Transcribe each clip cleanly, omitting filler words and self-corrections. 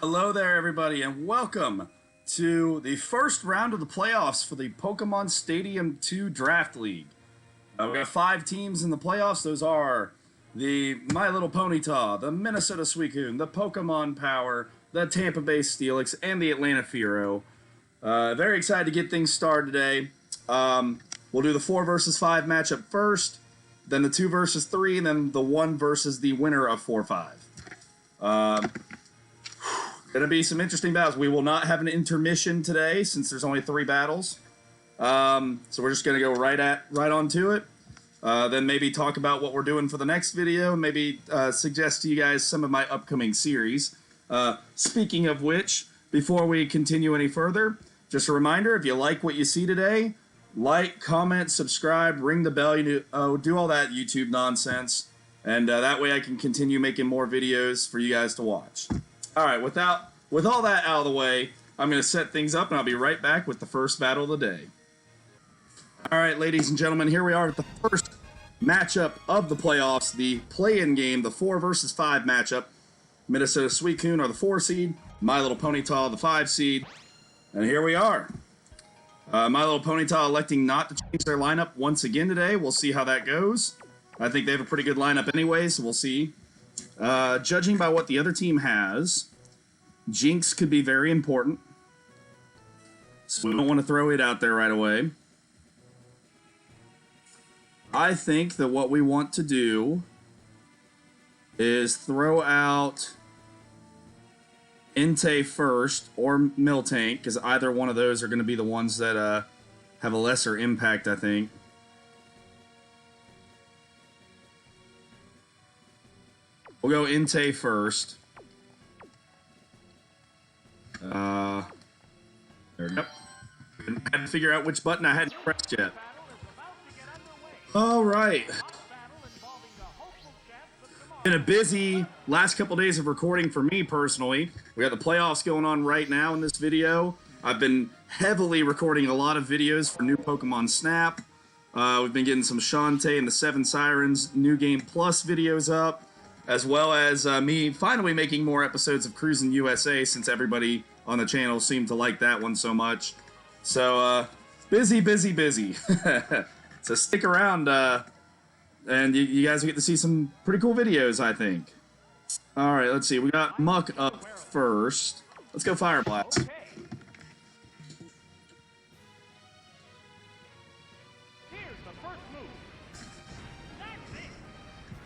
Hello there, everybody, and welcome to the first round of the playoffs for the Pokemon Stadium 2 Draft League. We got 5 teams in the playoffs. Those are the My Little Ponyta, the Minnesota Suicune, the Pokemon Power, the Tampa Bay Steelix, and the Atlanta Firo. Very excited to get things started today. We'll do the 4 versus 5 matchup first, then the 2 versus 3, and then the 1 versus the winner of 4-5. Gonna be some interesting battles. We will not have an intermission today since there's only 3 battles. So we're just gonna go right on to it. Then maybe talk about what we're doing for the next video. Maybe suggest to you guys some of my upcoming series. Speaking of which, before we continue any further, just a reminder: if you like what you see today, like, comment, subscribe, ring the bell. Do all that YouTube nonsense, and that way I can continue making more videos for you guys to watch. All right, with all that out of the way, I'm going to set things up, and I'll be right back with the first battle of the day. All right, ladies and gentlemen, here we are at the first matchup of the playoffs, the play-in game, the 4 versus 5 matchup. Minnesota Suicune are the 4 seed, My Little Ponyta the 5 seed, and here we are. My Little Ponyta electing not to change their lineup once again today. We'll see how that goes. I think they have a pretty good lineup anyway, so we'll see. Judging by what the other team has, Jinx could be very important, so we don't want to throw it out there right away. I think that what we want to do is throw out Entei first or Miltank, because either one of those are going to be the ones that have a lesser impact, I think. We'll go Entei first. There we go. I had to figure out which button I hadn't pressed yet. All right. Been a busy last couple days of recording for me personally. We got the playoffs going on right now in this video. I've been heavily recording a lot of videos for new Pokemon Snap. We've been getting some Shantae and the 7 Sirens New Game Plus videos up, as well as me finally making more episodes of Cruisin' USA since everybody on the channel seemed to like that one so much. So, busy. So stick around, and you guys will get to see some pretty cool videos, I think. Alright, let's see. We got Muck up first. Let's go Fire Blast.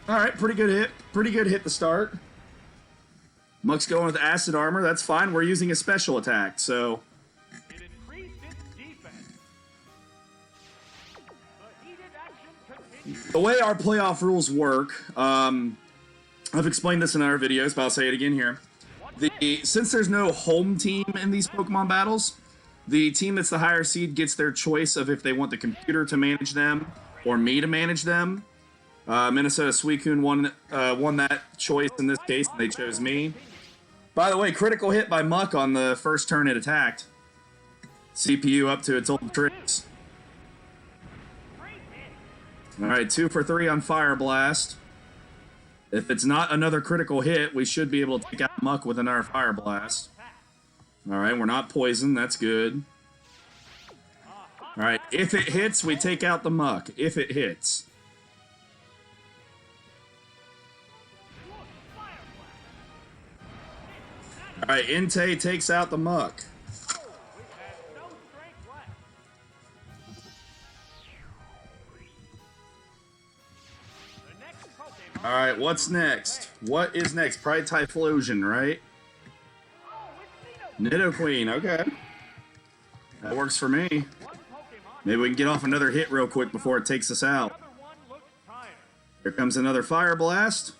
Alright, pretty good hit. Pretty good hit to start. Muck's going with Acid Armor. That's fine. We're using a special attack, so... The way our playoff rules work, I've explained this in other videos, but I'll say it again here. Since there's no home team in these Pokemon battles, the team that's the higher seed gets their choice of if they want the computer to manage them or me to manage them. Minnesota Suicune won that choice in this case, and they chose me. By the way, critical hit by Muck on the first turn it attacked. CPU up to its old tricks. Alright, 2 for 3 on Fire Blast. If it's not another critical hit, we should be able to take out Muck with another Fire Blast. Alright, we're not poisoned. That's good. Alright, if it hits, we take out the Muck. If it hits. Alright, Entei takes out the Muck. Alright, what's next? What is next? Probably Typhlosion, right? Nidoqueen, okay. That works for me. Maybe we can get off another hit real quick before it takes us out. Here comes another Fire Blast.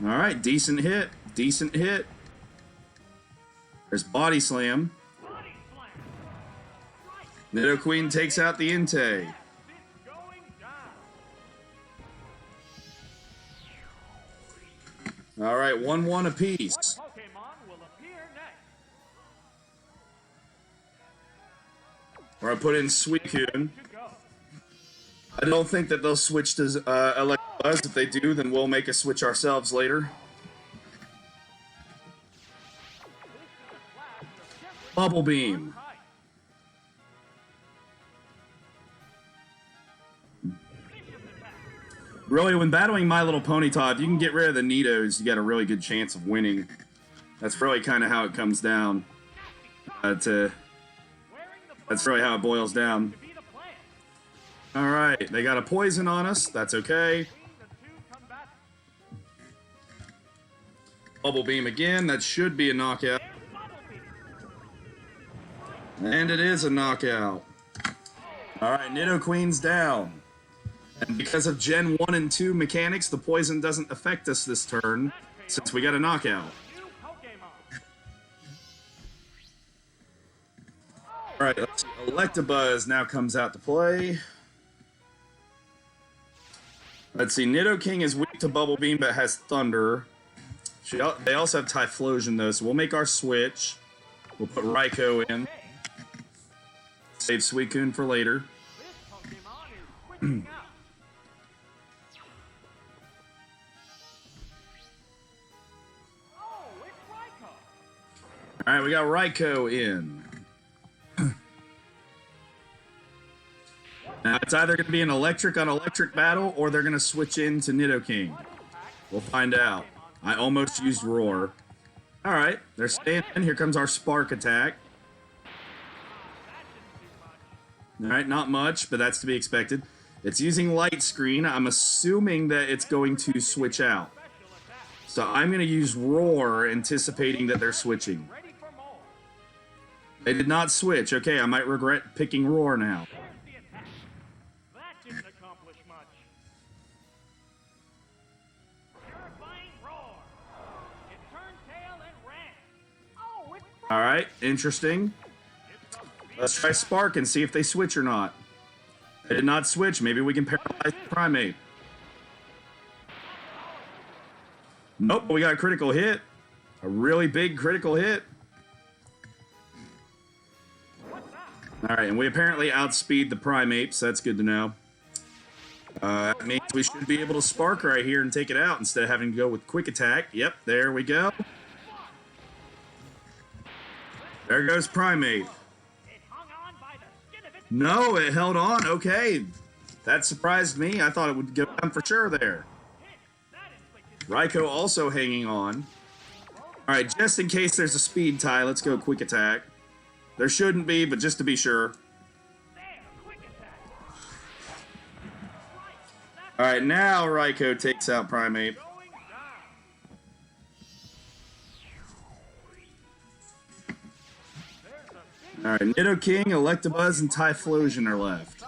Alright, decent hit. Decent hit. There's Body Slam. Nidoqueen takes out the Entei. Alright, 1-1 apiece. Or I put in Suicune. I don't think that they'll switch to electric Electabuzz. If they do, then we'll make a switch ourselves later. Bubble Beam. Really, when battling My Little Ponyta, if you can get rid of the Nidos, you got a really good chance of winning. That's really kind of how it comes down. That's really how it boils down. Alright, they got a poison on us. That's okay. Bubble Beam again. That should be a knockout. And it is a knockout. Alright, Nidoqueen's down. And because of Gen 1 and 2 mechanics, the poison doesn't affect us this turn, since we got a knockout. Alright, let's see. Electabuzz now comes out to play. Let's see, Nidoking is weak to Bubble Beam, but has Thunder. They also have Typhlosion, though, so we'll make our switch. We'll put Raikou in. Save Suicune for later. Alright, we got Raikou in. Now, it's either going to be an electric on electric battle, or they're going to switch into Nidoking. We'll find out. I almost used Roar. Alright, they're staying in. Here comes our Spark attack. Alright, not much, but that's to be expected. It's using Light Screen. I'm assuming that it's going to switch out. So I'm going to use Roar, anticipating that they're switching. They did not switch. Okay, I might regret picking Roar now. Alright, interesting. Let's try Spark and see if they switch or not. They did not switch. Maybe we can paralyze the Primate. Nope, we got a critical hit. A really big critical hit. Alright, and we apparently outspeed the Primate, so that's good to know. That means we should be able to Spark right here and take it out instead of having to go with Quick Attack. Yep, there we go. There goes Primate. No, it held on. Okay. That surprised me. I thought it would go down for sure there. Raikou also hanging on. Alright, just in case there's a speed tie, let's go Quick Attack. There shouldn't be, but just to be sure. Alright, now Raikou takes out Primate. Alright, Nidoking, Electabuzz, and Typhlosion are left.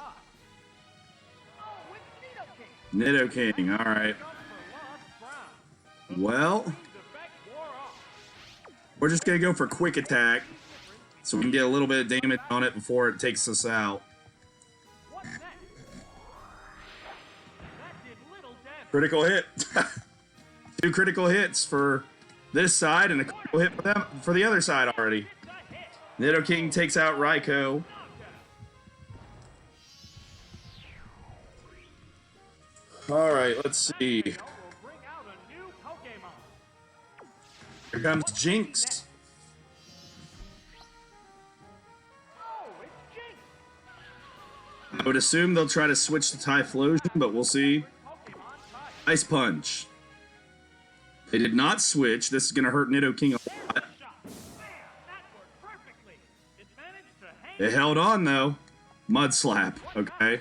Nidoking, alright. Well, we're just going to go for Quick Attack, so we can get a little bit of damage on it before it takes us out. Critical hit. 2 critical hits for this side, and a critical hit for the other side already. Nidoking takes out Raikou. Alright, let's see. Here comes Jinx. I would assume they'll try to switch to Typhlosion, but we'll see. Ice Punch. They did not switch. This is going to hurt Nidoking a lot. It held on, though. Mud Slap, okay.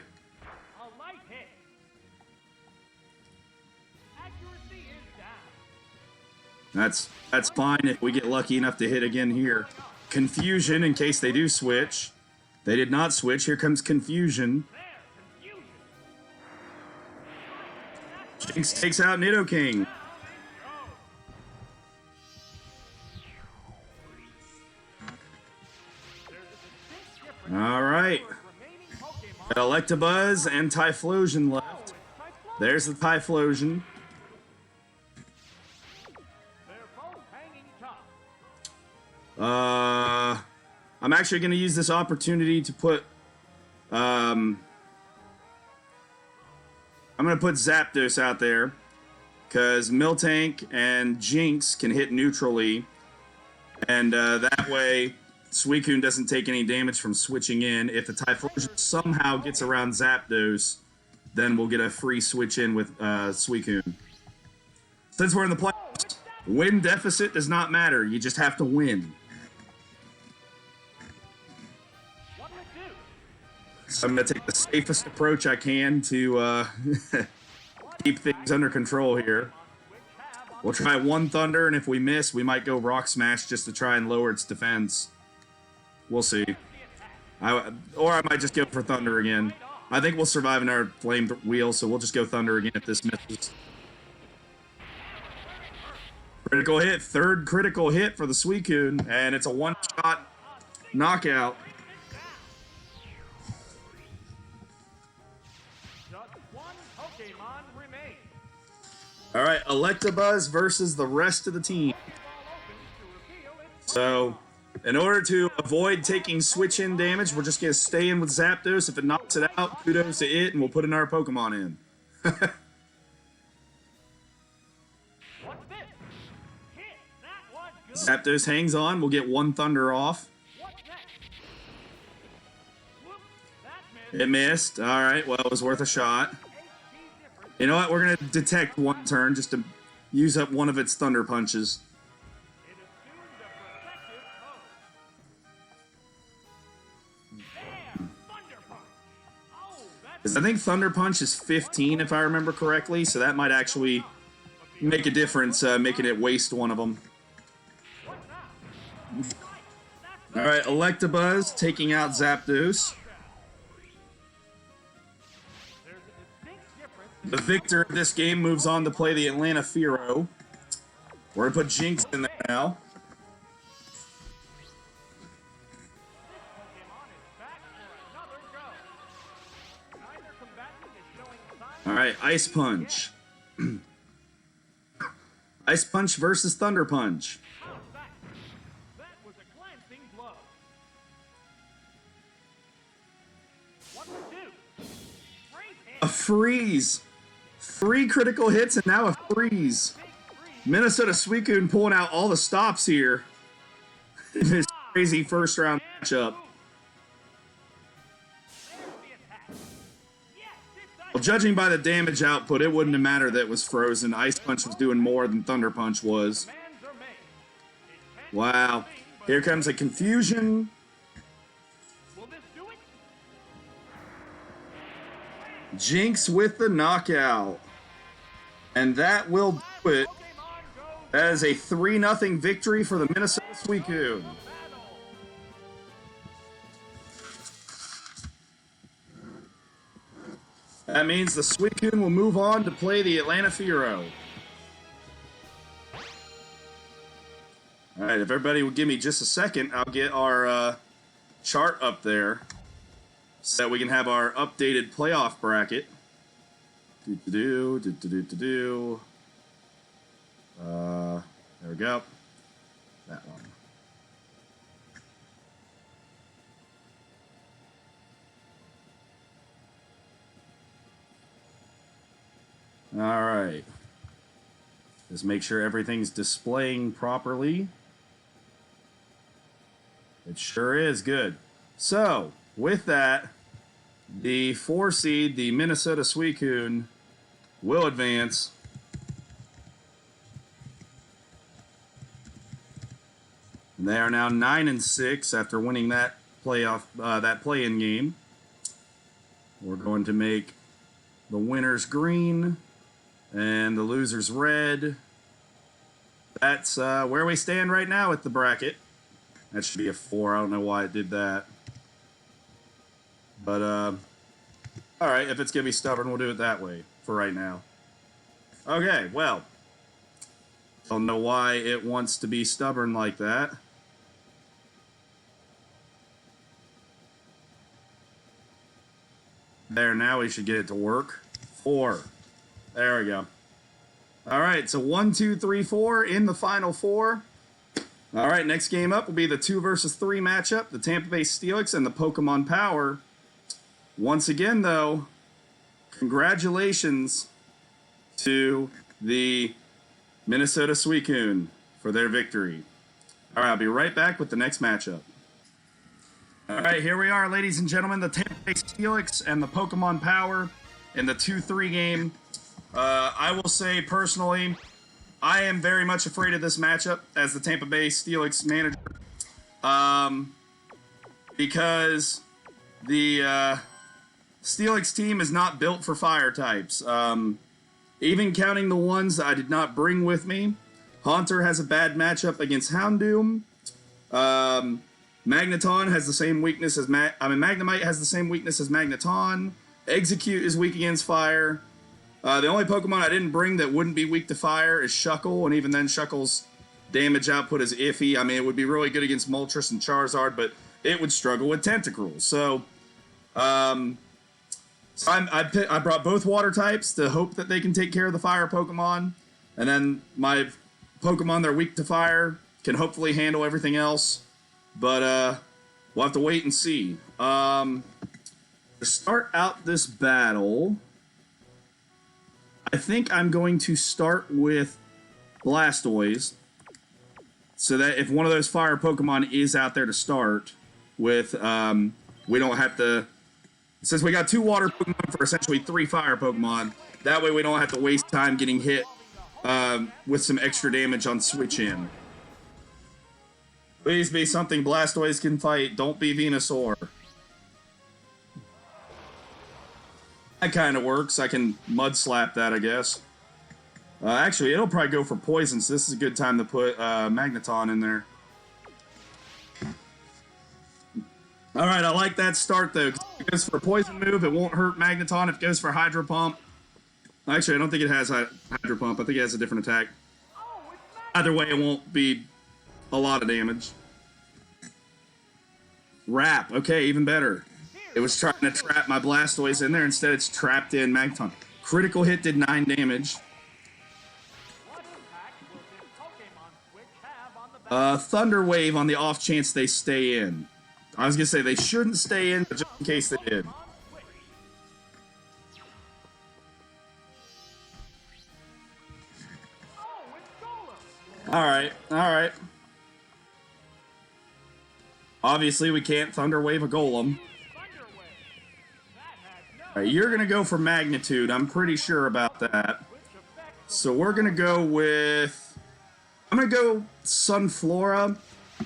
That's fine if we get lucky enough to hit again here. Confusion in case they do switch. They did not switch. Here comes Confusion. Jinx takes out Nidoking. Alright. Got Electabuzz and Typhlosion left. There's the Typhlosion. I'm actually going to use this opportunity to put I'm going to put Zapdos out there because Miltank and Jinx can hit neutrally. And that way, Suicune doesn't take any damage from switching in. If the Typhlosion somehow gets around Zapdos, then we'll get a free switch in with Suicune. Since we're in the playoffs, win deficit does not matter. You just have to win. So I'm going to take the safest approach I can to keep things under control here. We'll try one Thunder, and if we miss, we might go Rock Smash just to try and lower its defense. We'll see. Or I might just go for Thunder again. I think we'll survive in our Flame Wheel, so we'll just go Thunder again if this misses. Critical hit. Third critical hit for the Suicune, and it's a one-shot knockout. All right, Electabuzz versus the rest of the team. So, in order to avoid taking switch-in damage, we're just going to stay in with Zapdos. If it knocks it out, kudos to it, and we'll put in our Pokemon in. Zapdos hangs on. We'll get one Thunder off. It missed. All right, well, it was worth a shot. You know what? We're going to detect one turn just to use up one of its Thunder Punches. I think Thunder Punch is 15, if I remember correctly, so that might actually make a difference, making it waste one of them. All right, Electabuzz taking out Zapdos. The victor of this game moves on to play the Atlanta Firo. We're going to put Jinx in there now. Alright, Ice Punch. Ice Punch versus Thunder Punch. A freeze! 3 critical hits and now a freeze. Minnesota Suicune pulling out all the stops here in this crazy first round matchup. Well, judging by the damage output, it wouldn't have mattered that it was frozen. Ice Punch was doing more than Thunder Punch was. Wow. Here comes a confusion. Jinx with the knockout. And that will do it. That is a 3-0 victory for the Minnesota Suicune. That means the Suicune will move on to play the Atlanta Firo. Alright, if everybody will give me just a second, I'll get our chart up there so that we can have our updated playoff bracket. There we go. That one. All right. Just make sure everything's displaying properly. It sure is good. So, with that, the 4 seed, the Minnesota Suicune, will advance. They are now 9-6 after winning that playoff, that play-in game. We're going to make the winners green and the losers red. That's where we stand right now with the bracket. That should be a 4. I don't know why it did that. But, alright, if it's going to be stubborn, we'll do it that way for right now. Okay, well. Don't know why it wants to be stubborn like that. There, now we should get it to work. 4. There we go. Alright, so 1, 2, 3, 4 in the final 4. Alright, next game up will be the 2 versus 3 matchup. The Tampa Bay Steelix and the Pokemon Power. Once again, though, Congratulations to the Minnesota Suicune for their victory. All right, I'll be right back with the next matchup. All right, here we are, ladies and gentlemen, the Tampa Bay Steelix and the Pokemon Power in the 2-3 game. I will say, personally, I am very much afraid of this matchup as the Tampa Bay Steelix manager. Because the Steelix team is not built for fire types. Even counting the ones that I did not bring with me, Haunter has a bad matchup against Houndoom. Magneton has the same weakness as Magnemite has the same weakness as Magneton. Execute is weak against fire. The only Pokemon I didn't bring that wouldn't be weak to fire is Shuckle, and even then Shuckle's damage output is iffy. I mean, it would be really good against Moltres and Charizard, but it would struggle with Tentacruel. So, I brought both water types to hope that they can take care of the fire Pokemon, and then my Pokemon that are weak to fire can hopefully handle everything else. But we'll have to wait and see. To start out this battle, I think I'm going to start with Blastoise, so that if one of those fire Pokemon is out there to start with, we don't have to, since we got 2 water Pokemon for essentially 3 fire Pokemon, that way we don't have to waste time getting hit with some extra damage on switch in. Please be something Blastoise can fight. Don't be Venusaur. That kind of works. I can Mud Slap that, I guess. Actually, it'll probably go for poison, so this is a good time to put Magneton in there. Alright, I like that start, though. If it goes for a poison move, it won't hurt Magneton. If it goes for Hydro Pump... Actually, I don't think it has Hydro Pump. I think it has a different attack. Either way, it won't be a lot of damage. Wrap. Okay, even better. It was trying to trap my Blastoise in there. Instead, it's trapped in Magneton. Critical hit did 9 damage. Thunder Wave on the off chance they stay in. I was going to say they shouldn't stay in, but just in case they did. Alright, alright. Obviously, we can't Thunder Wave a Golem. Alright, you're going to go for Magnitude. I'm pretty sure about that. So we're going to go with... I'm going to go Sunflora,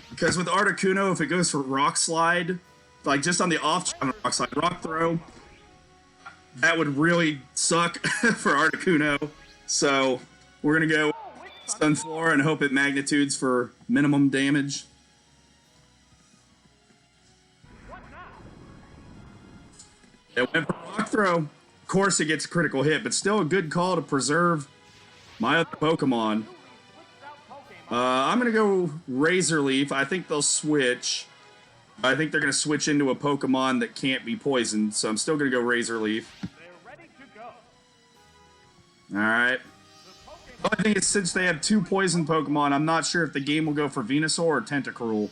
because with Articuno, if it goes for Rock Slide, like just on the off chance Rock Slide, Rock Throw, that would really suck for Articuno. So we're going to go Sunflora and hope it Magnitudes for minimum damage. It went for Rock Throw. Of course it gets a critical hit, but still a good call to preserve my other Pokemon. I'm going to go Razor Leaf. I think they'll switch. I think they're going to switch into a Pokemon that can't be poisoned, so I'm still going to go Razor Leaf. Alright. The only thing is, since they have 2 poison Pokemon, I'm not sure if the game will go for Venusaur or Tentacruel.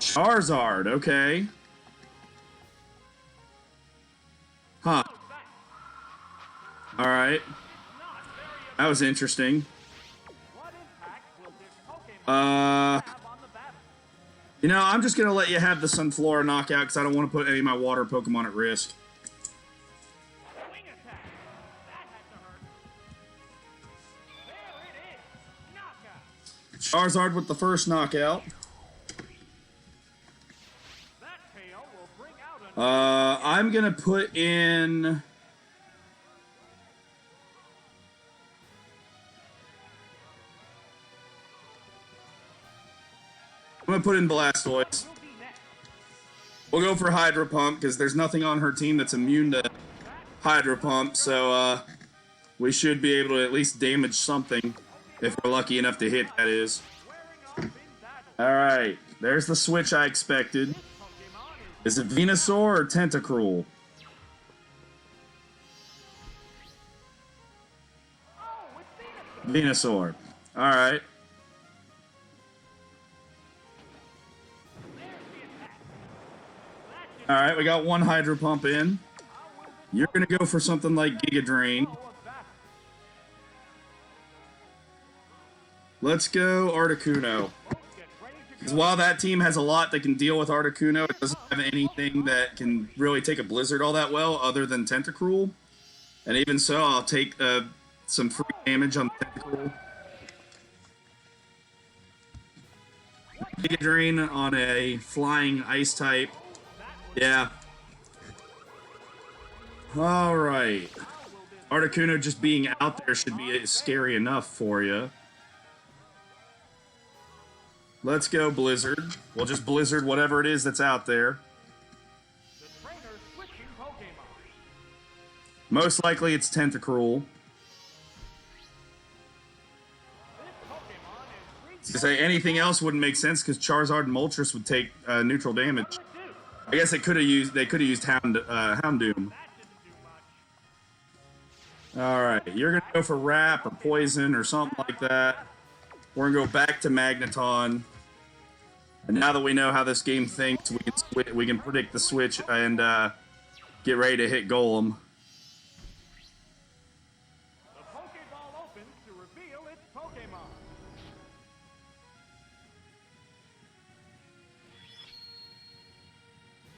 Charizard, okay. Huh. Alright. That was interesting. You know, I'm just going to let you have the Sunflora knockout because I don't want to put any of my water Pokemon at risk. Charizard with the first knockout. I'm going to put in... I'm going to put in Blastoise. We'll go for Hydro Pump, because there's nothing on her team that's immune to Hydro Pump, so we should be able to at least damage something, if we're lucky enough to hit, that is. Alright, there's the switch I expected. Is it Venusaur or Tentacruel? Venusaur. Alright. Alright, we got one Hydro Pump in. You're going to go for something like Giga Drain. Let's go Articuno. Because while that team has a lot that can deal with Articuno, it doesn't have anything that can really take a Blizzard all that well other than Tentacruel. And even so, I'll take some free damage on Tentacruel. Giga Drain on a flying ice type. Yeah. Alright. Articuno just being out there should be scary enough for you. Let's go Blizzard. We'll just Blizzard whatever it is that's out there. Most likely it's Tentacruel. To say anything else wouldn't make sense because Charizard and Moltres would take neutral damage. I guess they could have used Houndoom. All right, you're gonna go for Wrap or Poison or something like that. We're gonna go back to Magneton. And now that we know how this game thinks, we can predict the switch and get ready to hit Golem. The Pokeball opens to reveal its Pokemon.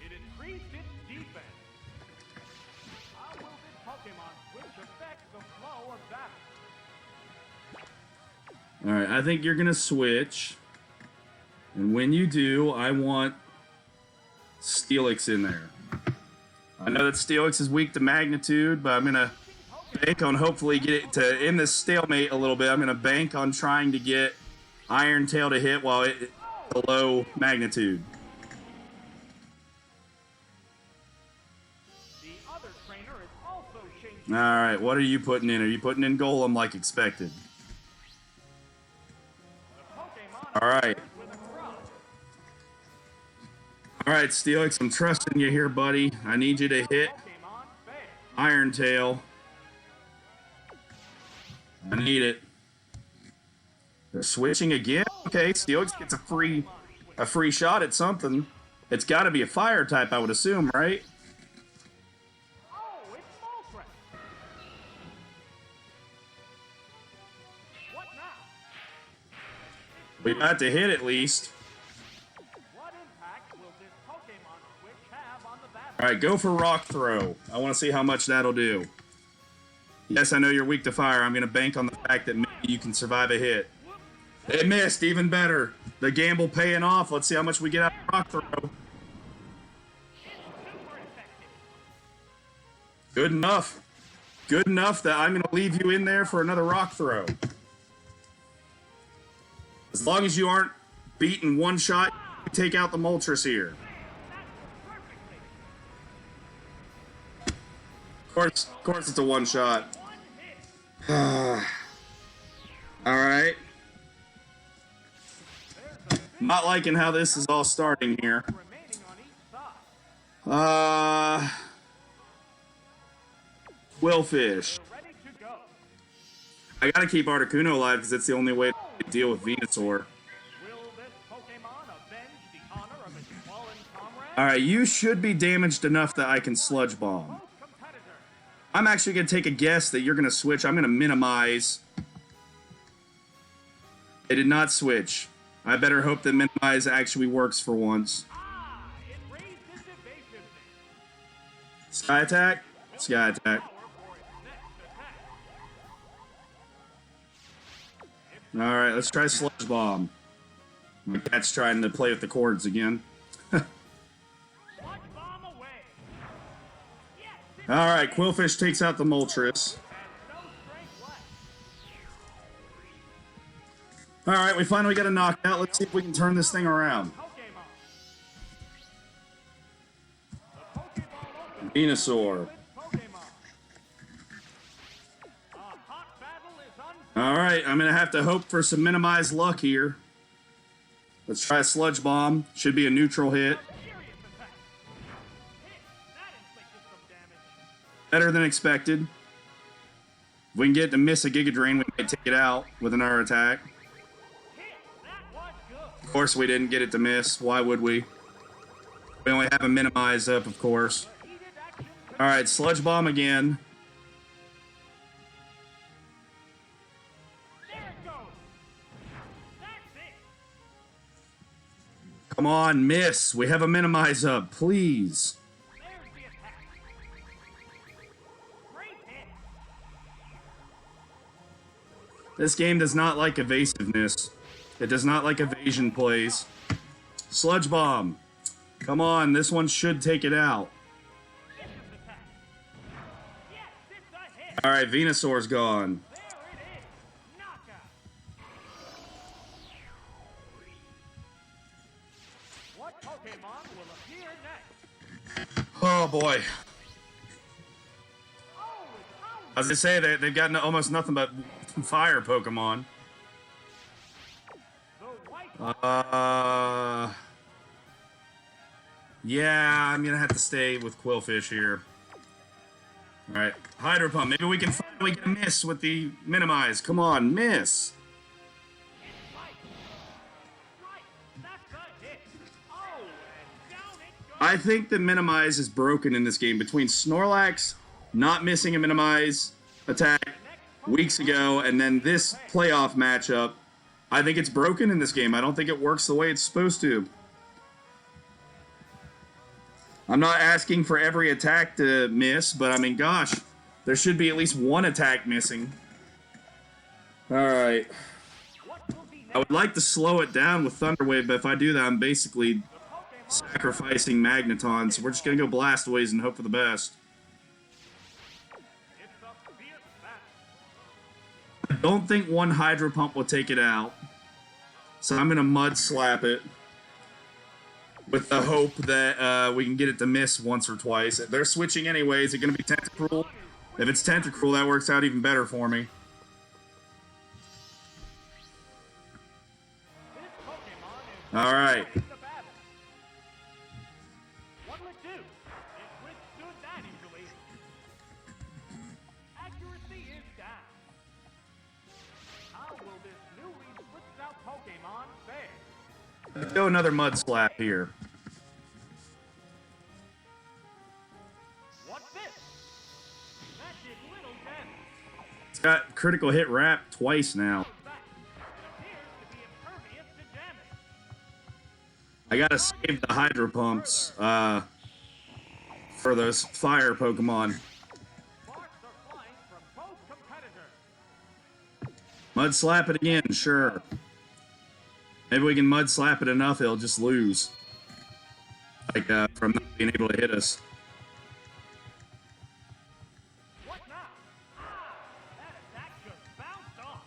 It increased its defense. How will this Pokemon switch affect the flow of battle? All right, I think you're gonna switch. And when you do, I want Steelix in there. I know that Steelix is weak to Magnitude, but I'm going to bank on hopefully get it to end this stalemate a little bit. I'm going to bank on trying to get Iron Tail to hit while it below Magnitude. The other trainer is also changing. All right, what are you putting in? Are you putting in Golem like expected? All right. All right, Steelix, I'm trusting you here, buddy. I need you to hit Iron Tail. I need it. They're switching again. Okay, Steelix gets a free shot at something. It's got to be a fire type, I would assume, right? Oh, it's Moltres. What now? We got to hit at least. What impact will this Pokemon switch have on the battle? All right, go for Rock Throw. I want to see how much that'll do. Yes, I know you're weak to fire. I'm going to bank on the fact that maybe you can survive a hit. It missed, even better. The gamble paying off. Let's see how much we get out of Rock Throw. Good enough. Good enough that I'm going to leave you in there for another Rock Throw. As long as you aren't beaten one shot, you take out the Moltres here. Of course it's a one shot. Alright. Not liking how this is all starting here. Quillfish. I gotta keep Articuno alive because it's the only way to deal with Venusaur. Alright, you should be damaged enough that I can Sludge Bomb. I'm actually going to take a guess that you're going to switch. I'm going to minimize. It did not switch. I better hope that minimize actually works for once. Sky Attack? Sky Attack. Alright, let's try Sludge Bomb. My cat's trying to play with the cords again. Alright, Quillfish takes out the Moltres. Alright, we finally got a knockout. Let's see if we can turn this thing around. Venusaur. Alright, I'm going to have to hope for some minimized luck here. Let's try Sludge Bomb. Should be a neutral hit. Better than expected. If we can get to miss a Giga Drain, we might take it out with another attack. Of course we didn't get it to miss. Why would we? We only have a minimize up, of course. The heated action. All right, Sludge Bomb again. There it goes. That's it. Come on, miss. We have a minimize up, please. There's the attack. Great hit. This game does not like evasiveness. It does not like evasion plays. Sludge Bomb. Come on, this one should take it out. Vicious attack. Yes, it's a hit. All right, Venusaur's gone. There it is. Knockout. What Pokemon will appear next? Oh boy. Oh, it's out. As I say, they've got almost nothing but fire Pokemon. The white Yeah, I'm gonna have to stay with Quillfish here. All right, Hydro Pump. Maybe we can finally get a miss with the minimize. Come on, miss. It's right. Right. That's a hit. Oh, and down it goes. I think the minimize is broken in this game between Snorlax not missing a minimize attack weeks ago and then this playoff matchup. I think it's broken in this game. I don't think it works the way it's supposed to. I'm not asking for every attack to miss, but I mean, gosh, there should be at least one attack missing. All right. What will be I next? would like to slow it down with Thunder Wave, but if I do that, I'm basically The Pokemon. sacrificing Magneton, so we're just going to go Blastoise and hope for the best. It's a fierce battle. I don't think one Hydro Pump will take it out, so I'm going to Mud Slap it with the hope that we can get it to miss once or twice. If they're switching anyway, is it going to be Tentacruel? If it's Tentacruel, that works out even better for me. This Pokemon is All right. in the battle. What'll it do? It withstood that easily. Accuracy is down. How will this newly switched out Pokemon fare? Let's go another Mud Slap here. What's this? That did little damage. It's got critical hit wrap twice now. Back. It appears to be impervious to damage. I gotta save the Hydro Pumps for those fire Pokemon. Sparks are flying from both competitors. Mud Slap it again, sure. Maybe we can Mud Slap it enough, it'll just lose. Like, from not being able to hit us. What now? Ah! That attack just bounced off.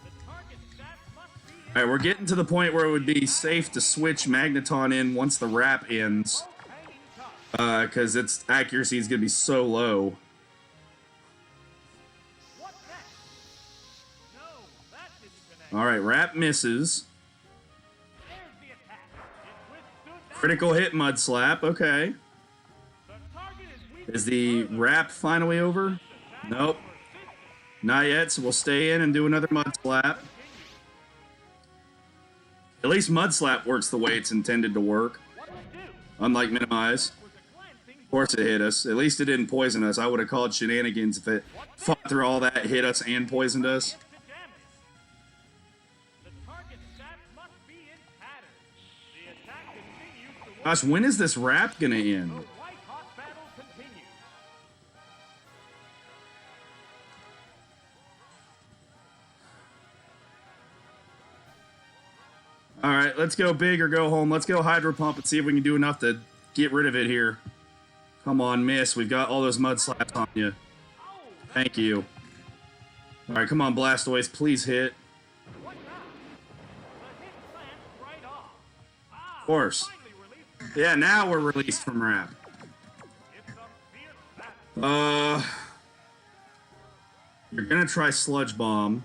The target stats must be in Alright, we're getting to the point where it would be safe to switch Magneton in once the wrap ends. hanging tough. Because its accuracy is going to be so low. What next? No, that didn't connect. Alright, wrap misses. There's the attack. It withstood that. Critical hit Mud Slap, okay. The target is weak. Is the wrap finally over? Nope. Not yet, so we'll stay in and do another Mud Slap. At least Mud Slap works the way it's intended to work, What'll it do? unlike Minimize. Was a glancing Of course it hit us. At least it didn't poison us. I would have called shenanigans if it fought through all that, hit us, and poisoned us. to damage. The target stats must be in tatters. The attack continues to work. Gosh, when is this wrap gonna end? The white hot battle continues. Alright, let's go big or go home. Let's go Hydro Pump and see if we can do enough to get rid of it here. Come on, miss. We've got all those Mud Slaps on you. Oh, Thank you. Alright, come on, Blastoise. Please hit. what now? The hit glanced right off. Ah, Of course. finally released. Yeah, now we're released from wrap. It's a fierce battle. You're gonna try Sludge Bomb.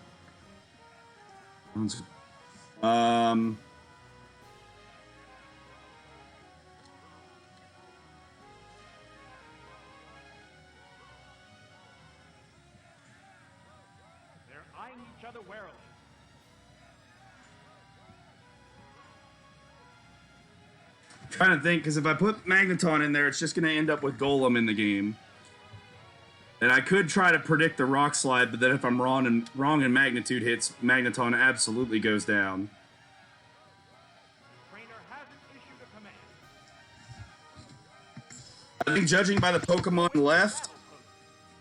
They're eyeing each other warily. Trying to think, because if I put Magneton in there, it's just going to end up with Golem in the game. And I could try to predict the Rock Slide, but then if I'm wrong and Magnitude hits, Magneton absolutely goes down. Trainer hasn't issued a command. I think judging by the Pokemon left,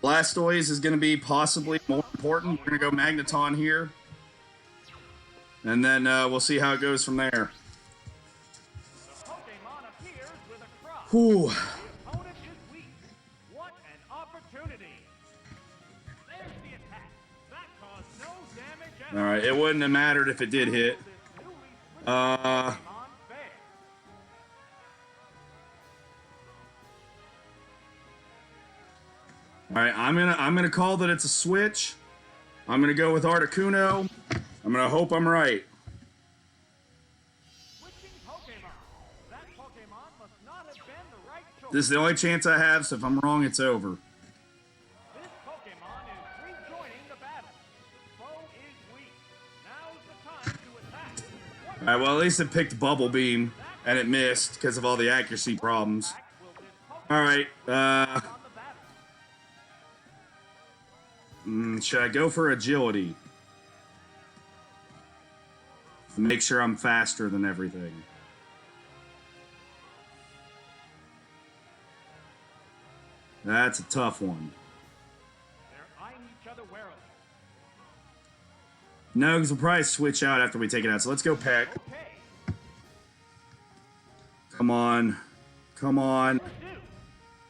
Blastoise is going to be possibly more important. We're going to go Magneton here. And then we'll see how it goes from there. The Pokemon appears with a cry. Whew. The opponent is weak. What an opportunity. There's the attack. That caused no damage at all. Alright, it wouldn't have mattered if it did hit. This newly switched Uh, Pokemon fair. Alright, I'm gonna call that it's a switch. I'm gonna go with Articuno. I'm gonna hope I'm right. Switching Pokemon. That Pokemon must not have been the right choice. This is the only chance I have, so if I'm wrong, it's over. This Pokemon is rejoining the battle. The foe is weak. Now's the time to attack. What Alright, well, at least it picked Bubble Beam, and it missed because of all the accuracy problems. attack will this Pokemon Alright, on the battle? should I go for Agility? Make sure I'm faster than everything. That's a tough one. They're eyeing each other warily. No, because we'll probably switch out after we take it out. So let's go Peck. Okay. Come on. Come on. Dude.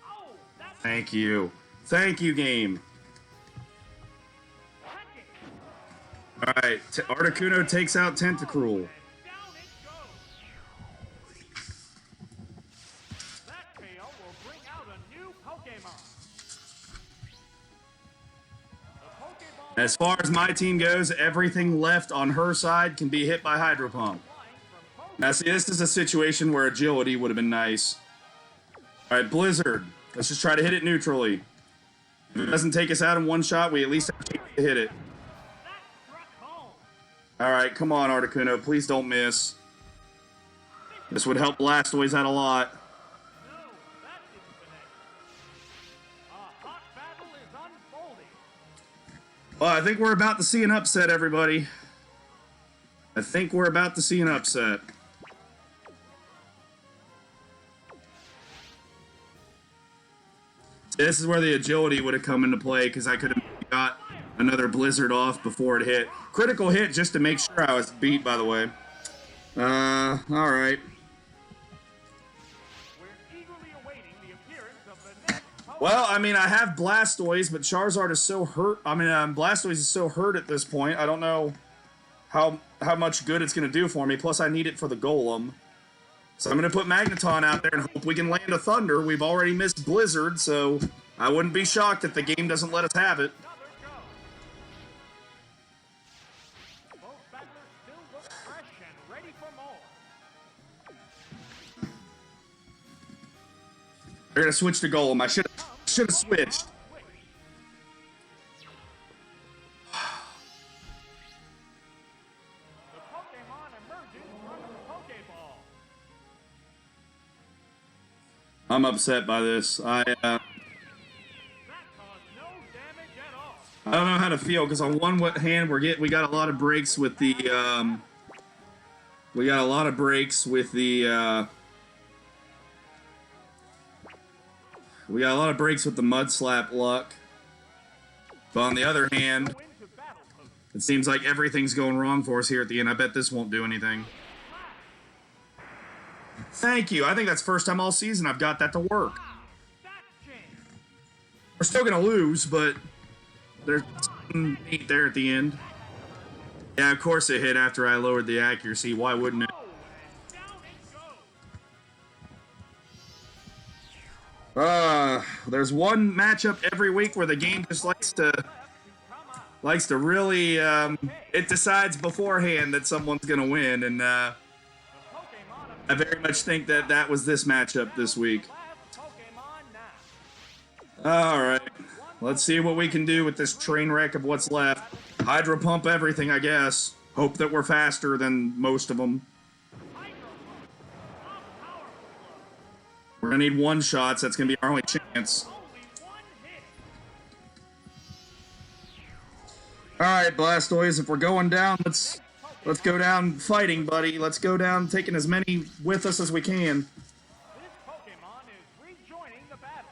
Oh, that's Thank you. Thank you, game. hacking. Alright, Articuno takes out Tentacruel. And down it goes. That KO will bring out a new Pokemon. The Pokeball As far as my team goes, everything left on her side can be hit by Hydro Pump. flying from Pokemon. Now, see, this is a situation where Agility would have been nice. Alright, Blizzard. Let's just try to hit it neutrally. If it doesn't take us out in one shot, we at least have a chance to hit it. That struck home. Alright, come on, Articuno. Please don't miss. This would help Blastoise out a lot. No, that didn't connect. A hot battle is unfolding. Well, I think we're about to see an upset, everybody. I think we're about to see an upset. This is where the agility would have come into play, because I could have got another Blizzard off before it hit. Critical hit just to make sure I was beat, by the way. Alright. We're eagerly awaiting the appearance of the next Pokemon. Well, I mean, I have Blastoise, but Charizard is so hurt. I mean, Blastoise is so hurt at this point. I don't know how much good it's going to do for me. Plus, I need it for the Golem. So I'm going to put Magneton out there and hope we can land a Thunder. We've already missed Blizzard, so I wouldn't be shocked if the game doesn't let us have it. Another go. Both battlers still look fresh and ready for more. They're going to switch to Golem. I should have switched. The Pokemon emerges from the Pokeball. I'm upset by this. That caused no damage at all. I don't know how to feel, because on one hand we got a lot of breaks with the we got a lot of breaks with the Mud Slap luck. But on the other hand, Go into battle post. it seems like everything's going wrong for us here at the end. I bet this won't do anything. Thank you. I think that's first time all season I've got that to work. That change. We're still gonna lose, but there's something neat there at the end. Yeah, of course it hit after I lowered the accuracy. Why wouldn't it? Oh, and down it goes. There's one matchup every week where the game just likes to Left to come out. really it decides beforehand that someone's gonna win, and The Pokemon I very much think that that was this matchup this week. last Pokemon now. All right, let's see what we can do with this train wreck of what's left. Hydro Pump everything, I guess. Hope that we're faster than most of them. Hydro Pump. Powerful. gonna need one shots. That's gonna be our only chance. Only one hit. All right, Blastoise. If we're going down, let's go down fighting, buddy. Let's go down taking as many with us as we can. This Pokemon is rejoining the battle.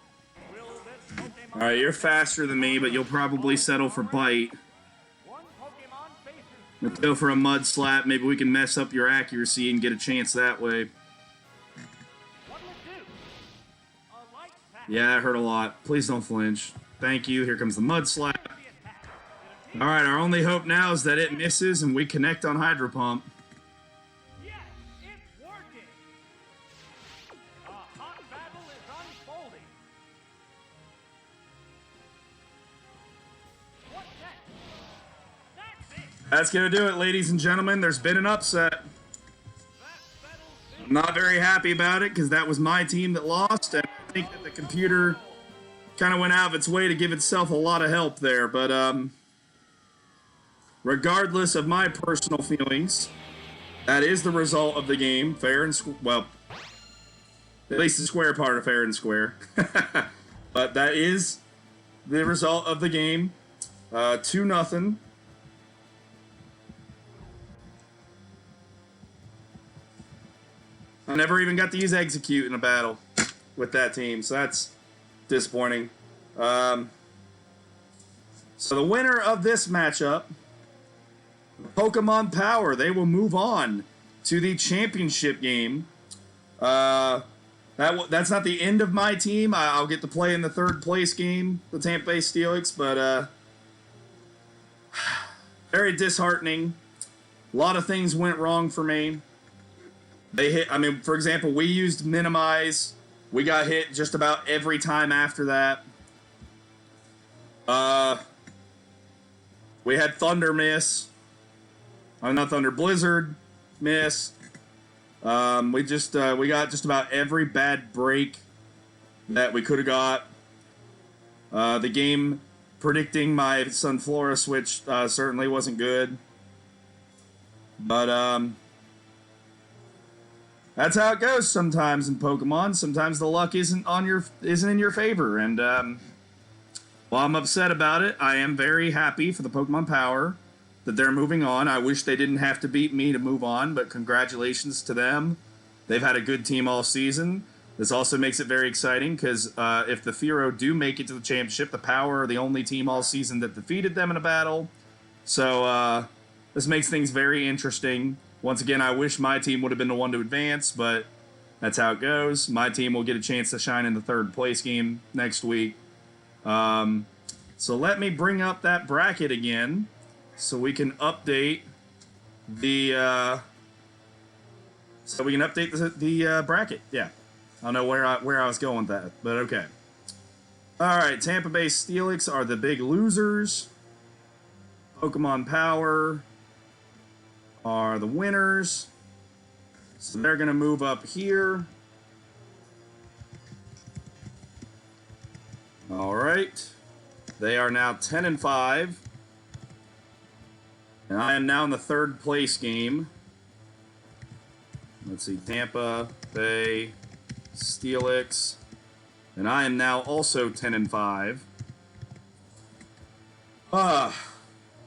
Will this Pokemon... All right, you're faster than me, but you'll probably settle for bite. One Pokemon faces... Let's go for a mud slap. Maybe we can mess up your accuracy and get a chance that way. What'll it do? A light attack. Yeah, that hurt a lot. Please don't flinch. Thank you. Here comes the mud slap. The attack. It appears... All right, our only hope now is that it misses and we connect on Hydro Pump. Yes, it's working. A hot battle is unfolding. What next? That's it. That's going to do it, ladies and gentlemen. There's been an upset. That settles it. I'm not very happy about it because that was my team that lost, and I think that the computer kind of went out of its way to give itself a lot of help there. But regardless of my personal feelings, that is the result of the game. Fair and well, at least the square part of fair and square. But that is the result of the game. 2-0. I never even got to use Execute in a battle with that team, so that's disappointing. So the winner of this matchup, Pokemon Power, they will move on to the championship game. That's not the end of my team. I'll get to play in the third place game, the Tampa Bay Steelix, but very disheartening. A lot of things went wrong for me. They hit, I mean, for example, we used Minimize. We got hit just about every time after that. We had Thunder miss. Not Thunder, Blizzard miss. We got just about every bad break that we could have got. The game predicting my Sunflora switch certainly wasn't good. But that's how it goes sometimes in Pokemon. Sometimes the luck isn't in your favor, and while I'm upset about it, I am very happy for the Pokemon Power that they're moving on. I wish they didn't have to beat me to move on, but congratulations to them. They've had a good team all season. This also makes it very exciting because if the Fearow do make it to the championship, the Power are the only team all season that defeated them in a battle. So this makes things very interesting. Once again, I wish my team would have been the one to advance, but that's how it goes. My team will get a chance to shine in the third place game next week. So let me bring up that bracket again so we can update the bracket. Yeah, I don't know where I was going with that, but okay. All right, Tampa Bay Steelix are the big losers. Pokemon Power are the winners. So they're going to move up here. All right. They are now 10-5. And I am now in the third place game. Let's see, Tampa Bay Steelix. And I am now also 10-5. A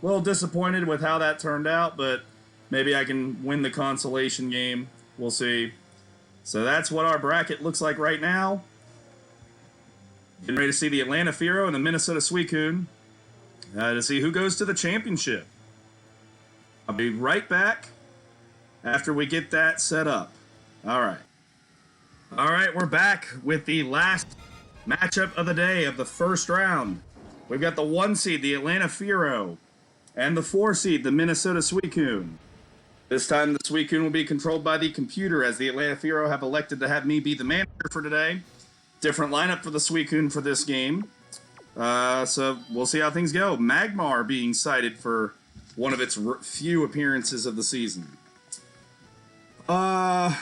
little disappointed with how that turned out, but maybe I can win the consolation game. We'll see. So that's what our bracket looks like right now. Getting ready to see the Atlanta Fearow and the Minnesota Suicune to see who goes to the championship. I'll be right back after we get that set up. All right. All right, we're back with the last matchup of the day of the first round. We've got the 1 seed, the Atlanta Fearow, and the 4 seed, the Minnesota Suicune. This time the Suicune will be controlled by the computer, as the Atlanta Fearow have elected to have me be the manager for today. Different lineup for the Suicune for this game. So we'll see how things go. Magmar being cited for one of its few appearances of the season. Let's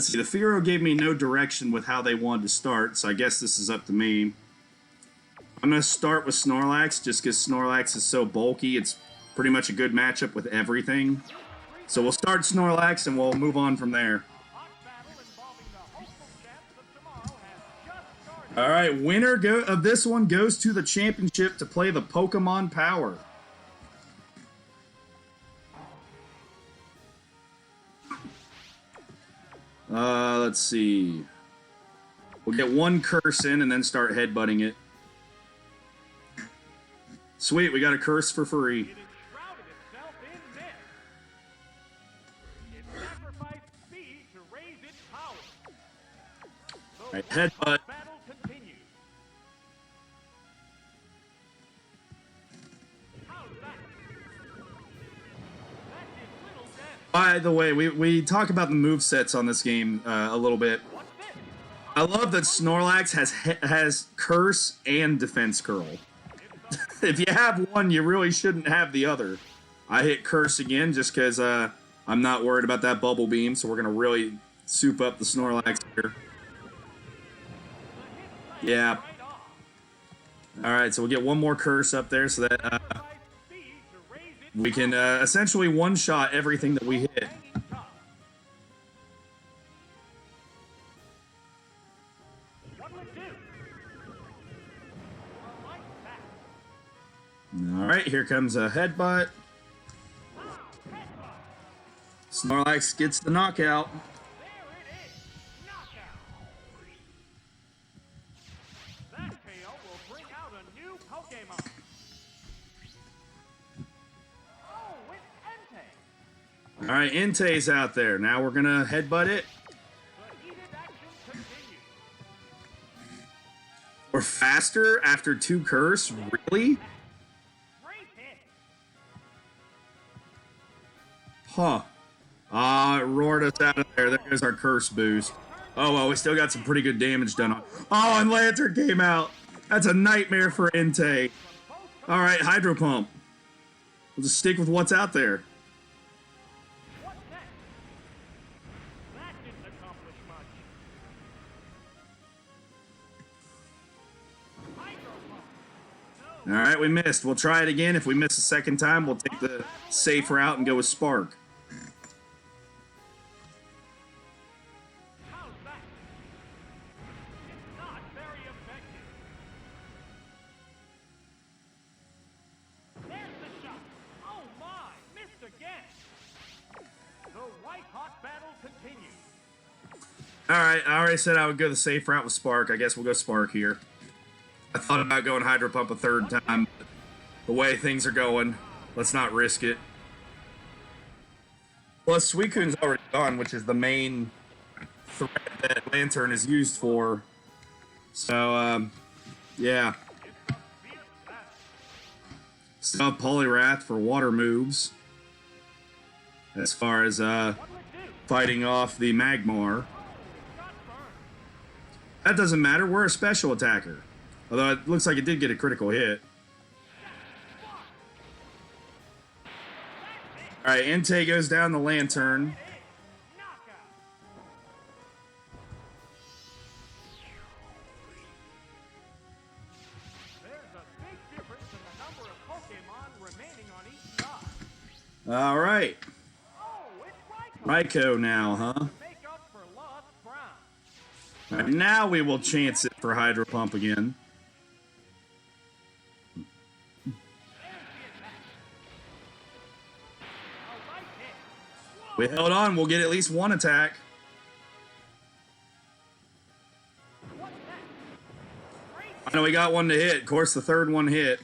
see. The Fearow gave me no direction with how they wanted to start, so I guess this is up to me. I'm going to start with Snorlax, just because Snorlax is so bulky. It's pretty much a good matchup with everything. So we'll start Snorlax, and we'll move on from there. Hot battle involving the All right, winner of this one goes to the championship to play the Pokemon Power. Let's see. We'll get one curse in and then start headbutting it. Sweet, we got a curse for free. It enshrouded itself in mist. It sacrificed speed to raise its power. The All right, headbutt. battle continues. How's that? That did little damage. By the way, we talk about the movesets on this game a little bit. What's this? I love that Snorlax has Curse and Defense Curl. If you have one, you really shouldn't have the other. I hit Curse again just because I'm not worried about that Bubble Beam, so we're going to really soup up the Snorlax here. Yeah. Alright, so we'll get one more Curse up there so that we can essentially one-shot everything that we hit. Alright, here comes a headbutt. Snorlax gets the knockout. There it is. Knockout. That KO will bring out a new Pokémon. Oh, it's Entei. Alright, Entei's out there. Now we're gonna headbutt it. The heated action continues. We're faster after 2 Curse? Really? Great hit. Huh. It roared us out of there. There goes our Curse boost. Oh, well, we still got some pretty good damage done on. Oh, and Lantern came out. That's a nightmare for Entei. Alright, Hydro Pump. We'll just stick with what's out there. What's next? That didn't accomplish much. Hydro Pump. No. Alright, we missed. We'll try it again. If we miss a second time, we'll take the safe route and go with Spark. How's that? It's not very effective. There's the shot. Oh my, missed again. The white hot battle continues. Alright, I already said I would go the safe route with Spark. I guess we'll go Spark here. I thought about going Hydro Pump a third time, but the way things are going, let's not risk it. Plus, Suicune's already gone, which is the main threat that Lantern is used for. So, yeah. Still have Poliwrath for water moves. As far as, fighting off the Magmar. That doesn't matter, we're a special attacker. Although it looks like it did get a critical hit. Alright, Entei goes down the Lantern. There's a big difference in the number of Pokémon remaining on each side. Alright. Oh, it's Raikou. Raikou now, huh? Make up for lost ground. Alright, now we will chance it for Hydro Pump again. We held on, we'll get at least one attack. I know we got one to hit. Of course, the third one hit.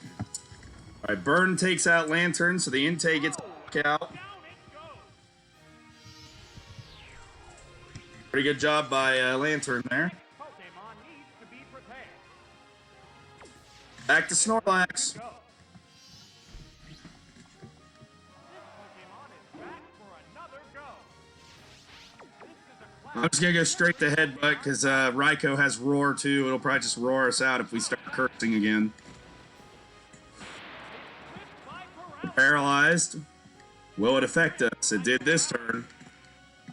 Alright, Burn takes out Lantern, so the Entei gets a knockout. Pretty good job by Lantern there. Pokémon needs to be prepared. Back to Snorlax. Go. This Pokémon is back for another go. This is a class. I'm just gonna go straight to headbutt because Raikou has Roar too. It'll probably just roar us out if we start cursing again. Paralyzed. Will it affect us? It did this turn.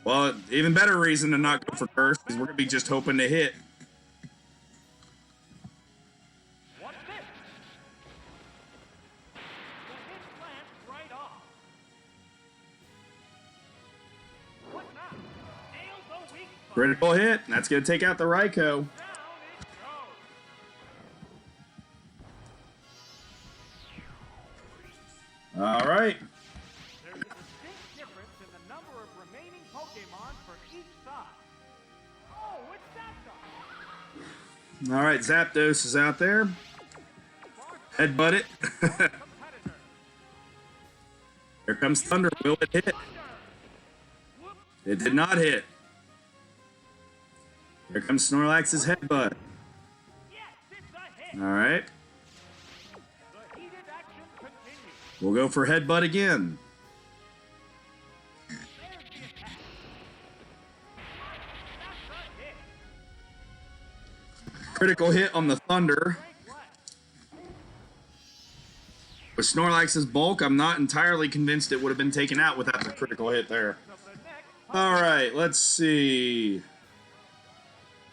Well, even better reason to not go for curse because we're gonna be just hoping to hit. What's this? The hit lands right off. What now? Nails a weak spot. Critical hit. That's gonna take out the Raikou. Down it goes. All right. There's a distinct difference in the number of remaining Pokemon for each side. Oh, it's that guy. All right, Zapdos is out there. Headbutt it. Competitor. Here comes Thunder. Will it hit? Whoop. It did not hit. Here comes Snorlax's headbutt. Yes, it's a hit. All right. The heated action continues. We'll go for headbutt again. There's the attack. That's a hit. Critical hit on the Thunder. Break left. With Snorlax's bulk, I'm not entirely convinced it would have been taken out without the critical hit there. Of the next. All right, let's see.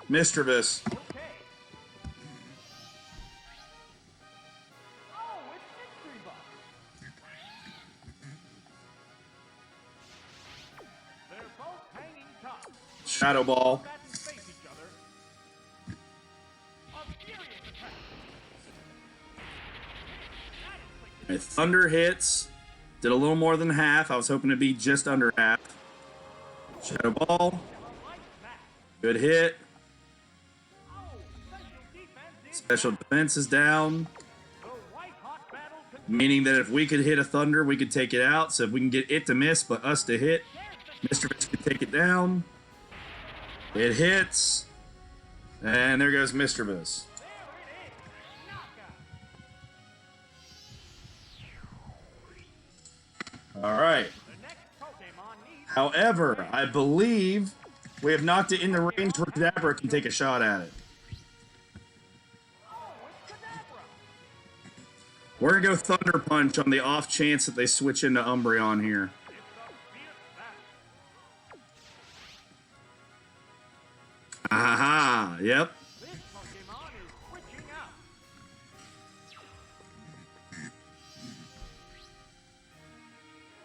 Mischievous. Okay. Oh, it's Mystery Box. They're both hanging tough. Shadow Ball. Bats face each other. A furious attack. That inflicted Right, Thunder hits. Did a little more than half. I was hoping to be just under half. Shadow Ball. a light smack. Good hit. Oh, special defense is Special defense is down. the white hot battle continues. Meaning that if we could hit a Thunder, we could take it out. So if we can get it to miss, but us to hit, Mischievous could take it down. It hits. And there goes Mischievous. There it is. Knockout. All right. The next Pokemon needs However, I believe we have knocked it in the range where Kadabra can take a shot at it. oh, it's Kadabra. We're going to go Thunder Punch on the off chance that they switch into Umbreon here. It's a fierce battle. Aha, yep. This Pokemon is switching out.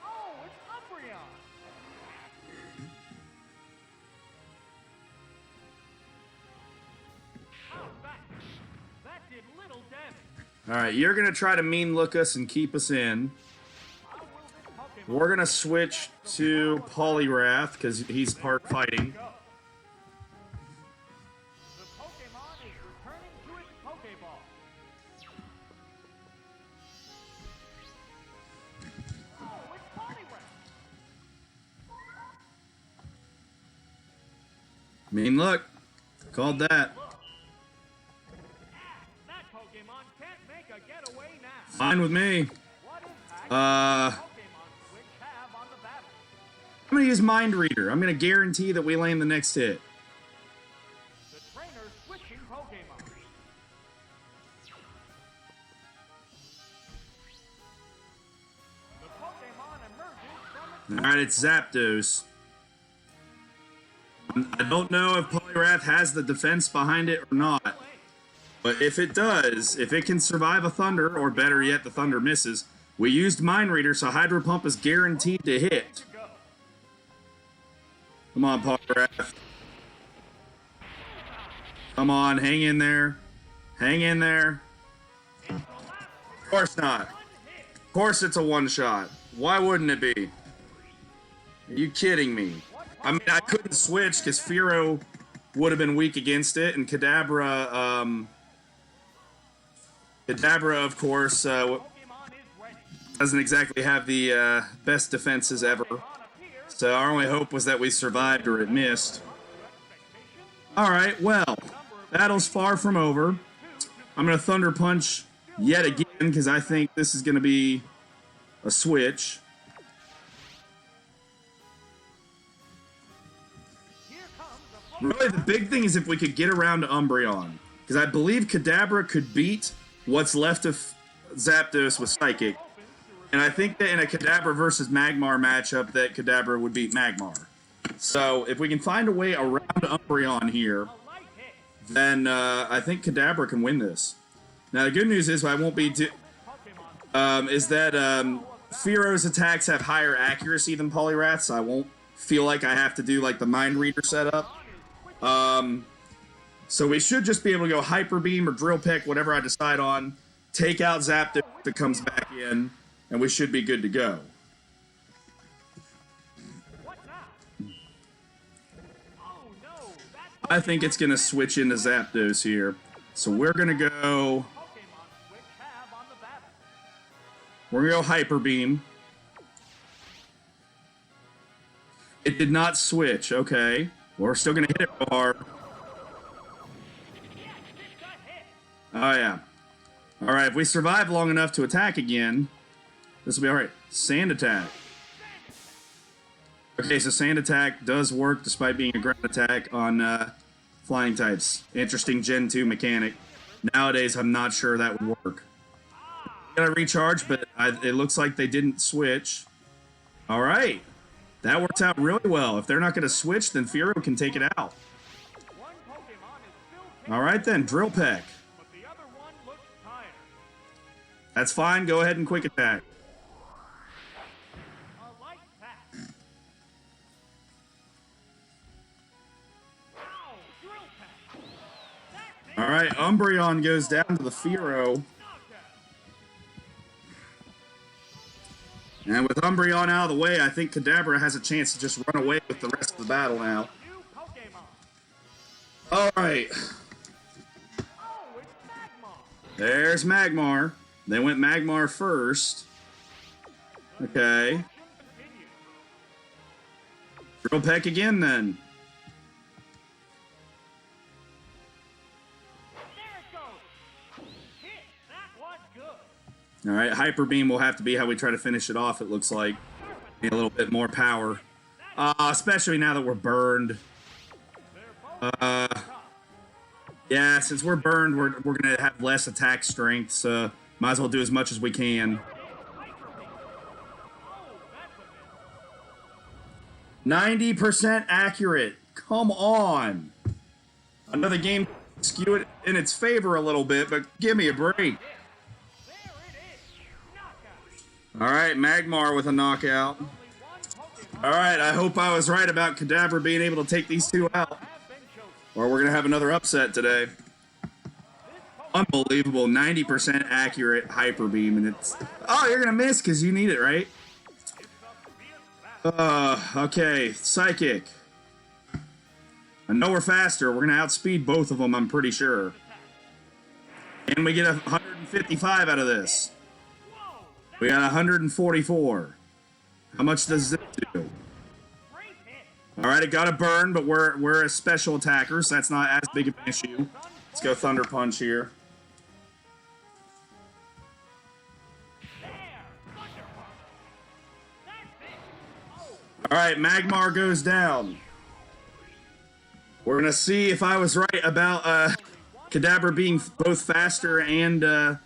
Oh, it's Umbreon. How's that? That did little damage. All right, you're going to try to mean look us and keep us in. How will this Pokemon We're going to switch to Poliwrath because he's part fighting. go? The Pokemon is returning to its Pokeball. Oh, it's Poliwrath. Mean look. Called that. That Pokemon can't make a getaway now. Fine with me. What impact Uh, does the Pokemon Switch have on the battle? I'm going to use Mind Reader. I'm going to guarantee that we land the next hit. The trainer switching Pokemon. The Pokemon emerges from its All right, it's Zapdos. I don't know if Poliwrath has the defense behind it or not. way. But if it does, if it can survive a Thunder, or better yet, the Thunder misses, we used Mind Reader, so Hydro Pump is guaranteed to hit. To go. Come on, Poliwrath. Come on, hang in there. Hang in there. It's the last Of course not. one hit. Of course it's a one-shot. Why wouldn't it be? Are you kidding me? I mean, I couldn't switch because Fearow would have been weak against it, and Kadabra, of course, Pokemon is ready. doesn't exactly have the best defenses ever. Pokemon appears. So our only hope was that we survived or it missed. Expectations. All right, well, battle's far from over. I'm going to Thunder Punch yet again because I think this is going to be a switch. Here comes the Really, the big thing is if we could get around to Umbreon. Because I believe Kadabra could beat what's left of Zapdos with Psychic. And I think that in a Kadabra versus Magmar matchup, that Kadabra would beat Magmar. So if we can find a way around Umbreon here, a light hit. then I think Kadabra can win this. Now the good news is I won't be Pokemon is that Fearow's attacks have higher accuracy than Poliwrath, so I won't feel like I have to do like the Mind Reader setup. So we should just be able to go Hyper Beam or Drill Peck, whatever I decide on, take out Zapdos that comes back in, and we should be good to go. What now? Oh no, that's I think it's going to switch into Zapdos here. So we're going to go... Pokemon Switch have on the battle. We're going to go Hyper Beam. It did not switch. Okay. We're still going to hit it real hard. Yes, it got hit. Oh, yeah. All right, if we survive long enough to attack again, this will be all right. Sand Attack. Okay, so Sand Attack does work despite being a ground attack on flying types. Interesting Gen 2 mechanic. Nowadays, I'm not sure that would work. Gotta recharge, but it looks like they didn't switch. All right. That worked out really well. If they're not going to switch, then Fearow can take it out. One Pokemon is still All right, then. Drill Peck. but the other one looks tired. That's fine. Go ahead and Quick Attack. A light pack. Ow, drill pack. That's it. All right, Umbreon goes down to the Fearow. Knockout. And with Umbreon out of the way, I think Kadabra has a chance to just run away with the rest of the battle now. New Pokemon. All right. Oh, it's Magmar. There's Magmar. They went Magmar first. Okay. Continue. Drill Peck again, then. There it goes. Hit. That was good. All right, Hyper Beam will have to be how we try to finish it off, it looks like. Need a little bit more power. Especially now that we're burned. They're both tough. Yeah, since we're burned, we're going to have less attack strength, so might as well do as much as we can. Oh, that's a miss. 90% accurate. Come on. Another game skew it in its favor a little bit, but give me a break. There it is. Knockout. All right, Magmar with a knockout. Only one Pokemon All right, I hope I was right about Kadabra being able to take these two out. have been chosen. Or we're going to have another upset today. This Pokemon Unbelievable. 90% accurate Hyper Beam, and it's... Oh, you're going to miss because you need it, right? is a fierce battle. Okay, Psychic. I know we're faster. We're going to outspeed both of them, I'm pretty sure. And we get 155 out of this. Whoa, We got 144. How much does this do? great hit. All right, it got a burn, but we're a special attacker, so that's not as big of an issue. Let's go Thunder Punch here. There. Thunder Punch. That's it. Oh, All right, Magmar goes down. We're going to see if I was right about Kadabra being both faster and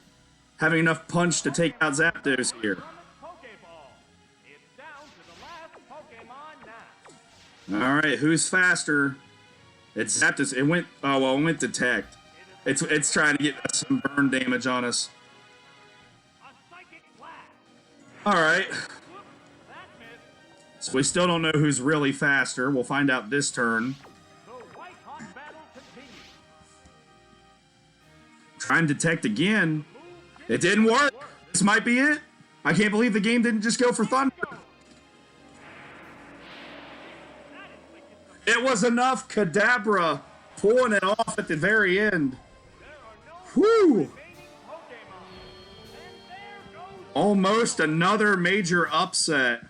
having enough punch to take out Zapdos here. Pokeball. It's down to the last Pokemon now. All right, who's faster? It's Zapdos. It went. Oh well, it went Detect. It's trying to get some burn damage on us. A psychic blast. All right, Whoop, that missed. so we still don't know who's really faster. We'll find out this turn. The white hot battle continues. Try and Detect again. It didn't work. This might be it. I can't believe the game didn't just go for Thunder. It was enough. Kadabra pulling it off at the very end. There are no Whew. remaining Pokemon. And there goes Almost another major upset.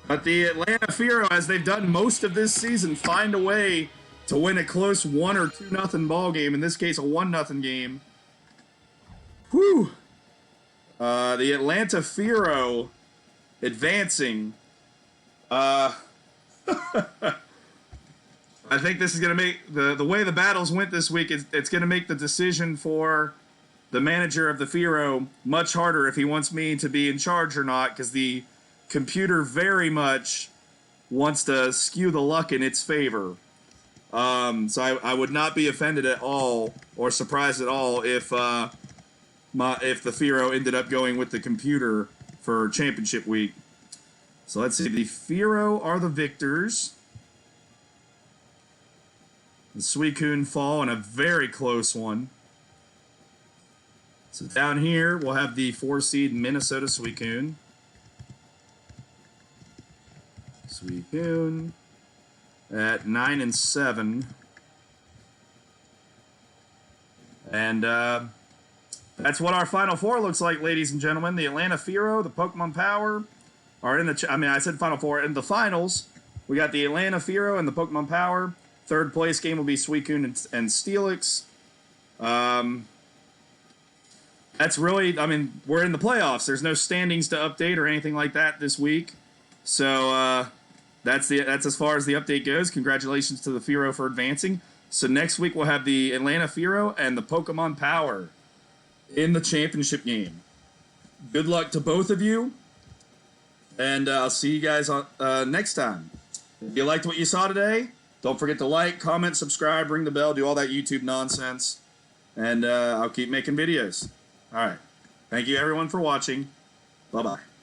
But the Atlanta Fearow, as they've done most of this season, find a way to win a close 1 or 2-0 ball game. In this case, a 1-0 game. Whew. The Atlanta Fearow advancing. I think this is going to make the way the battles went this week. It's going to make the decision for the manager of the Fearow much harder if he wants me to be in charge or not, because the computer very much wants to skew the luck in its favor. So I would not be offended at all or surprised at all if the Fearow ended up going with the computer for championship week. So let's see. The Fearow are the victors. The Suicune fall in a very close one. So down here, we'll have the 4-seed Minnesota Suicune. Suicune at 9 and 7. And that's what our Final Four looks like, ladies and gentlemen. The Atlanta Firo, the Pokemon Power are in the... I said Final Four. In the finals, we got the Atlanta Firo and the Pokemon Power. Third place game will be Suicune and Steelix. That's really... we're in the playoffs. There's no standings to update or anything like that this week. So, that's as far as the update goes. Congratulations to the Firo for advancing. So next week we'll have the Atlanta Firo and the Pokemon Power in the championship game. Good luck to both of you, and I'll see you guys on next time. If you liked what you saw today, don't forget to like, comment, subscribe, ring the bell, do all that YouTube nonsense, and I'll keep making videos. All right. Thank you, everyone, for watching. Bye-bye.